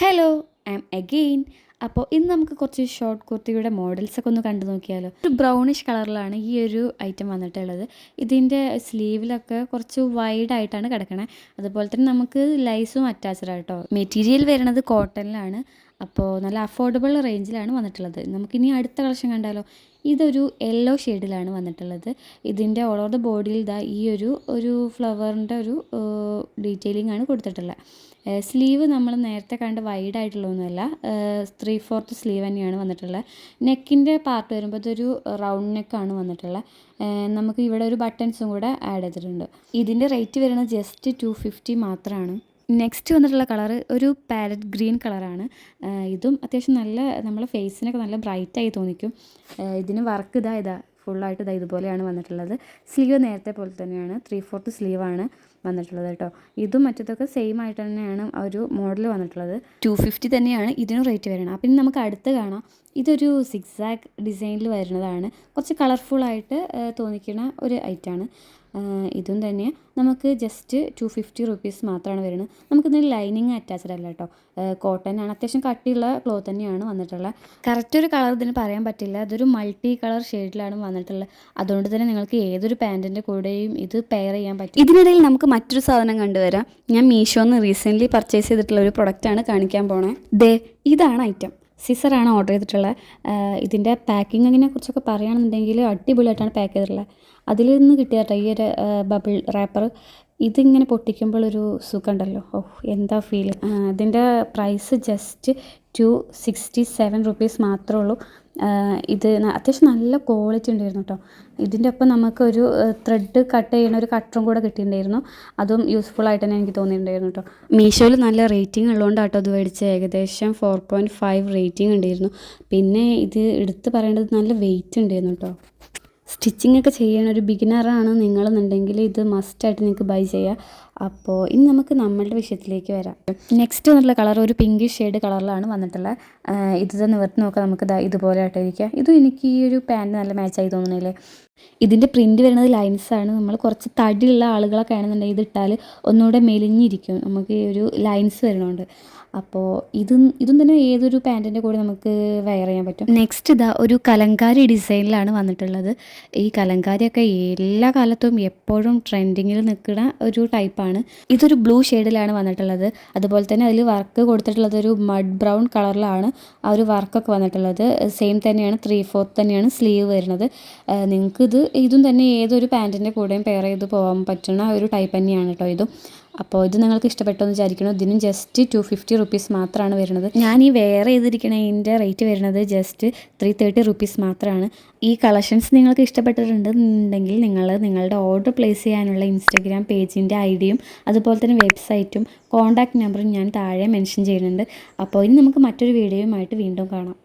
Hello, I am again. അപ്പോൾ ഇന്ന് നമുക്ക് കുറച്ച് ഷോർട്ട് കുർത്തിയുടെ മോഡൽസൊക്കെ ഒന്ന് കണ്ടു നോക്കിയാലോ. ഒരു ബ്രൗണിഷ് കളറിലാണ് ഈ ഒരു ഐറ്റം വന്നിട്ടുള്ളത്. ഇതിൻ്റെ സ്ലീവിലൊക്കെ കുറച്ച് വൈഡായിട്ടാണ് കിടക്കണത്. അതുപോലെ തന്നെ നമുക്ക് ലൈസും അറ്റാച്ച്ഡ് ആട്ടോ. മെറ്റീരിയൽ വരുന്നത് കോട്ടണിലാണ്. അപ്പോൾ നല്ല അഫോർഡബിൾ റേഞ്ചിലാണ് വന്നിട്ടുള്ളത്. നമുക്കിനി അടുത്ത കളക്ഷൻ കണ്ടാലോ. ഇതൊരു യെല്ലോ ഷെയ്ഡിലാണ് വന്നിട്ടുള്ളത്. ഇതിൻ്റെ ഓൾ ഓവർ ദ ബോഡിയിൽ ഇതാ ഈ ഒരു ഫ്ലവറിൻ്റെ ഒരു ഡീറ്റെയിലിംഗ് ആണ് കൊടുത്തിട്ടുള്ളത്. സ്ലീവ് നമ്മൾ നേരത്തെ കണ്ട് വൈഡായിട്ടുള്ളതൊന്നുമല്ല, 3/4 സ്ലീവ് തന്നെയാണ് വന്നിട്ടുള്ളത്. നെക്കിൻ്റെ പാർട്ട് വരുമ്പോൾ ഇതൊരു റൗണ്ട് നെക്കാണ് വന്നിട്ടുള്ളത്. നമുക്ക് ഇവിടെ ഒരു ബട്ടൺസും കൂടെ ആഡ് ചെയ്തിട്ടുണ്ട്. ഇതിൻ്റെ റേറ്റ് വരുന്നത് ജസ്റ്റ് 250 മാത്രമാണ്. നെക്സ്റ്റ് വന്നിട്ടുള്ള കളറ് ഒരു പാരറ്റ് ഗ്രീൻ കളറാണ്. ഇതും അത്യാവശ്യം നല്ല നമ്മളെ ഫേസിനൊക്കെ നല്ല ബ്രൈറ്റായി തോന്നിക്കും. ഇതിന് വർക്ക് ഇതാ ഫുള്ളായിട്ട് ഇതുപോലെയാണ് വന്നിട്ടുള്ളത്. സ്ലീവ് നേരത്തെ പോലെ തന്നെയാണ്, 3/4 സ്ലീവാണ് വന്നിട്ടുള്ളത് കേട്ടോ. ഇതും മറ്റതൊക്കെ സെയിം ആയിട്ട് തന്നെയാണ് ആ ഒരു മോഡൽ വന്നിട്ടുള്ളത്. 250 തന്നെയാണ് ഇതിനും റേറ്റ് വരുന്നത്. അപ്പം ഇനി നമുക്ക് അടുത്ത് കാണാം. ഇതൊരു സിക്സാക്ക് ഡിസൈനിൽ വരുന്നതാണ്. കുറച്ച് കളർഫുള്ളായിട്ട് തോന്നിക്കുന്ന ഒരു ഐറ്റമാണ്. ഇതും തന്നെ നമുക്ക് ജസ്റ്റ് 250 റുപ്പീസ് മാത്രമാണ് വരുന്നത്. നമുക്കിതിന് ലൈനിങ് അറ്റാച്ച്ഡ് അല്ല കേട്ടോ, കോട്ടൺ ആണ്. അത്യാവശ്യം കട്ടിയുള്ള ക്ലോത്ത് തന്നെയാണ് വന്നിട്ടുള്ളത്. കറക്റ്റ് ഒരു കളർ ഇതിന് പറയാൻ പറ്റില്ല. ഇതൊരു മൾട്ടി കളർ ഷെയ്ഡിലാണ് വന്നിട്ടുള്ളത്. അതുകൊണ്ട് തന്നെ നിങ്ങൾക്ക് ഏതൊരു പാൻറ്റിൻ്റെ കൂടെയും ഇത് പെയർ ചെയ്യാൻ പറ്റും. ഇതിനിടയിൽ നമുക്ക് മറ്റൊരു സാധനം കണ്ടുവരാം. ഞാൻ മീഷോന്ന് റീസെൻ്റ്ലി പർച്ചേസ് ചെയ്തിട്ടുള്ള ഒരു പ്രൊഡക്റ്റാണ് കാണിക്കാൻ പോണേ. ഇതാണ് ഐറ്റം. സിസറാണ് ഓർഡർ ചെയ്തിട്ടുള്ളത്. ഇതിൻ്റെ പാക്കിങ്ങിനെ കുറിച്ചൊക്കെ പറയുകയാണെന്നുണ്ടെങ്കിൽ അടിപൊളിയായിട്ടാണ് പാക്ക് ചെയ്തിട്ടുള്ളത്. അതിൽ നിന്ന് കിട്ടിയ കേട്ടോ ഈ ഒരു ബബിൾ റാപ്പർ. ഇതിങ്ങനെ പൊട്ടിക്കുമ്പോൾ ഒരു സുഖമുണ്ടല്ലോ, എന്താ ഫീൽ. ഇതിൻ്റെ പ്രൈസ് ജസ്റ്റ് 267 റുപ്പീസ് മാത്രമേ ഉള്ളൂ. ഇത് അത്യാവശ്യം നല്ല ക്വാളിറ്റി ഉണ്ടായിരുന്നു കേട്ടോ. ഇതിൻ്റെ ഒപ്പം നമുക്കൊരു ത്രെഡ് കട്ട് ചെയ്യുന്ന ഒരു കട്ടറും കൂടെ കിട്ടിയിട്ടുണ്ടായിരുന്നു. അതും യൂസ്ഫുൾ ആയിട്ട് തന്നെ എനിക്ക് തോന്നിയിട്ടുണ്ടായിരുന്നു കേട്ടോ. മീഷോയിൽ നല്ല റേറ്റിംഗ് ഉള്ളതുകൊണ്ടാട്ടോ അത് മേടിച്ചത്. ഏകദേശം 4.5 റേറ്റിംഗ് ഉണ്ടായിരുന്നു. പിന്നെ ഇത് എടുത്ത് പറയേണ്ടത് നല്ല വെയിറ്റ് ഉണ്ടായിരുന്നു കേട്ടോ. സ്റ്റിച്ചിങ് ഒക്കെ ചെയ്യുന്ന ഒരു ബിഗിനറാണ് നിങ്ങളെന്നുണ്ടെങ്കിൽ ഇത് മസ്റ്റായിട്ട് നിങ്ങൾക്ക് ബൈ ചെയ്യാം. അപ്പോൾ ഇനി നമുക്ക് നമ്മളുടെ വിഷയത്തിലേക്ക് വരാം. നെക്സ്റ്റ് വന്നിട്ടുള്ള കളർ ഒരു പിങ്കിഷ് ഷെയ്ഡ് കളറിലാണ് വന്നിട്ടുള്ളത്. ഇത് നിവർത്തി നോക്കാം, നമുക്ക് ഇതുപോലെ ആയിട്ടിരിക്കുക. ഇതും എനിക്ക് ഈ ഒരു പാൻറ്റ് നല്ല മാച്ചായി തോന്നുന്നില്ലേ. ഇതിൻ്റെ പ്രിൻറ്റ് വരുന്നത് ലൈൻസാണ്. നമ്മൾ കുറച്ച് തടിയുള്ള ആളുകളൊക്കെ ആണെന്നുണ്ടെങ്കിൽ ഇതിട്ടാൽ ഒന്നുകൂടെ മെലിഞ്ഞിരിക്കും. നമുക്ക് ഈ ഒരു ലൈൻസ് വരുന്നുണ്ട്. അപ്പോൾ ഇതും തന്നെ ഏതൊരു പാൻറ്റിൻ്റെ കൂടെ നമുക്ക് വെയർ ചെയ്യാൻ പറ്റും. നെക്സ്റ്റ് ഒരു കലങ്കാരി ഡിസൈനിലാണ് വന്നിട്ടുള്ളത്. ഈ കലങ്കാരിയൊക്കെ എല്ലാ കാലത്തും എപ്പോഴും ട്രെൻഡിങ്ങിൽ നിൽക്കുന്ന ഒരു ടൈപ്പാണ്. ഇതൊരു ബ്ലൂ ഷെയ്ഡിലാണ് വന്നിട്ടുള്ളത്. അതുപോലെ തന്നെ അതിൽ വർക്ക് കൊടുത്തിട്ടുള്ളത് ഒരു മഡ് ബ്രൗൺ കളറിലാണ് ആ ഒരു വർക്കൊക്കെ വന്നിട്ടുള്ളത്. സെയിം തന്നെയാണ്, 3/4 തന്നെയാണ് സ്ലീവ് വരുന്നത്. നിങ്ങൾക്ക് ഇതും തന്നെ ഏതൊരു പാൻറ്റിൻ്റെ കൂടെയും പെയർ ചെയ്ത് പോകാൻ പറ്റുന്ന ഒരു ടൈപ്പ് തന്നെയാണ് കേട്ടോ ഇതും. അപ്പോൾ ഇത് നിങ്ങൾക്ക് ഇഷ്ടപ്പെട്ടെന്ന് വിചാരിക്കണം. ഇതിനും ജസ്റ്റ് 250 റുപ്പീസ് മാത്രമാണ് വരുന്നത്. ഞാൻ ഈ വെയർ ചെയ്തിരിക്കണതിൻ്റെ റേറ്റ് വരുന്നത് ജസ്റ്റ് 330 റുപ്പീസ് മാത്രമാണ്. ഈ കളക്ഷൻസ് നിങ്ങൾക്ക് ഇഷ്ടപ്പെട്ടിട്ടുണ്ടെന്നുണ്ടെങ്കിൽ നിങ്ങളുടെ ഓർഡർ പ്ലേസ് ചെയ്യാനുള്ള ഇൻസ്റ്റാഗ്രാം പേജിൻ്റെ ഐഡിയും അതുപോലെ തന്നെ വെബ്സൈറ്റും കോൺടാക്റ്റ് നമ്പറും ഞാൻ താഴെ മെൻഷൻ ചെയ്യുന്നുണ്ട്. അപ്പോൾ ഇനി നമുക്ക് മറ്റൊരു വീഡിയോയുമായിട്ട് വീണ്ടും കാണാം.